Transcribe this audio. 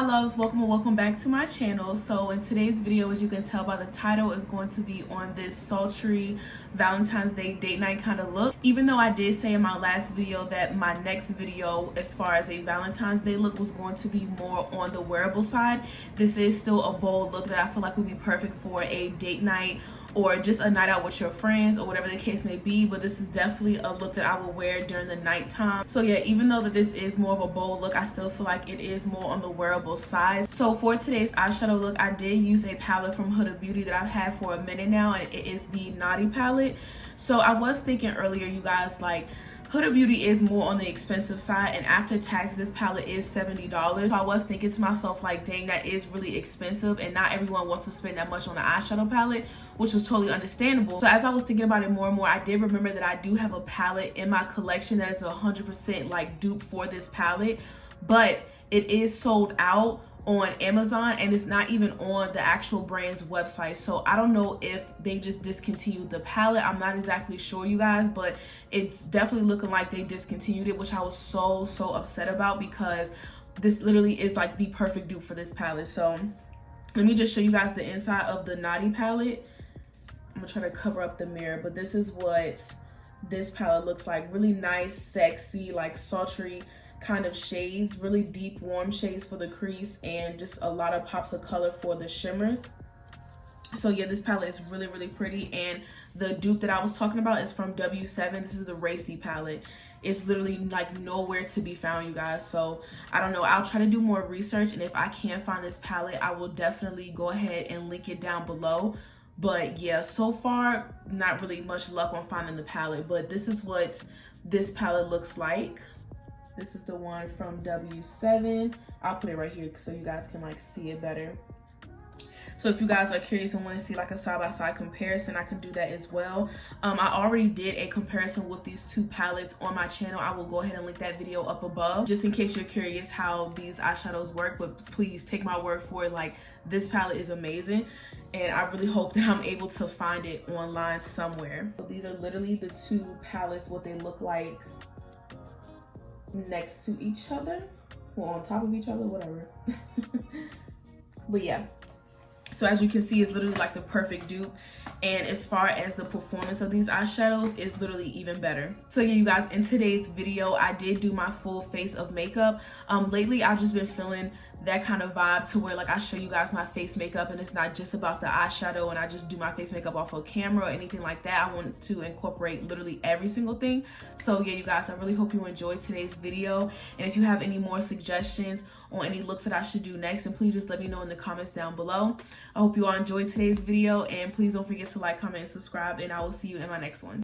Hi loves, welcome and welcome back to my channel. So in today's video, as you can tell by the title, is going to be on this sultry Valentine's Day date night kind of look. Even though I did say in my last video that my next video as far as a Valentine's Day look was going to be more on the wearable side, this is still a bold look that I feel like would be perfect for a date night or just a night out with your friends or whatever the case may be. But this is definitely a look that I will wear during the nighttime. So yeah, even though that this is more of a bold look, I still feel like it is more on the wearable side. So for today's eyeshadow look, I did use a palette from Huda Beauty that I've had for a minute now, and it is the Naughty palette. So I was thinking earlier, you guys, like, Huda Beauty is more on the expensive side, and after tax this palette is $70. So I was thinking to myself, like, dang, that is really expensive, and not everyone wants to spend that much on an eyeshadow palette, which was totally understandable. So as I was thinking about it more and more, I did remember that I do have a palette in my collection that is 100% like dupe for this palette, but it is sold out on Amazon and it's not even on the actual brand's website. So I don't know if they just discontinued the palette. I'm not exactly sure, you guys, but it's definitely looking like they discontinued it, which I was so upset about, because this literally is like the perfect dupe for this palette. So let me just show you guys the inside of the Naughty palette. I'm gonna try to cover up the mirror, but this is what this palette looks like. Really nice, sexy, like sultry kind of shades, really deep warm shades for the crease, and just a lot of pops of color for the shimmers. So yeah, this palette is really pretty, and the dupe that I was talking about is from W7. This is the Racy palette. It's literally like nowhere to be found, you guys. So I don't know, I'll try to do more research, and if I can't find this palette, I will definitely go ahead and link it down below. But yeah, so far not really much luck on finding the palette, but this is what this palette looks like. This is the one from W7. I'll put it right here so you guys can like see it better. So if you guys are curious and want to see like a side-by-side comparison, I can do that as well. I already did a comparison with these two palettes on my channel. I will go ahead and link that video up above, just in case you're curious how these eyeshadows work. But please take my word for it, like, this palette is amazing, and I really hope that I'm able to find it online somewhere. So these are literally the two palettes, what they look like next to each other, or on top of each other, whatever. But yeah, so as you can see, it's literally like the perfect dupe, and as far as the performance of these eyeshadows, is literally even better. So yeah, you guys, in today's video, I did do my full face of makeup. Lately I've just been feeling that kind of vibe to where, like, I show you guys my face makeup and it's not just about the eyeshadow and I just do my face makeup off of camera or anything like that. I want to incorporate literally every single thing. So yeah, you guys, I really hope you enjoyed today's video, and if you have any more suggestions on any looks that I should do next, and please just let me know in the comments down below. I hope you all enjoyed today's video, and please don't forget to like, comment, and subscribe, and I will see you in my next one.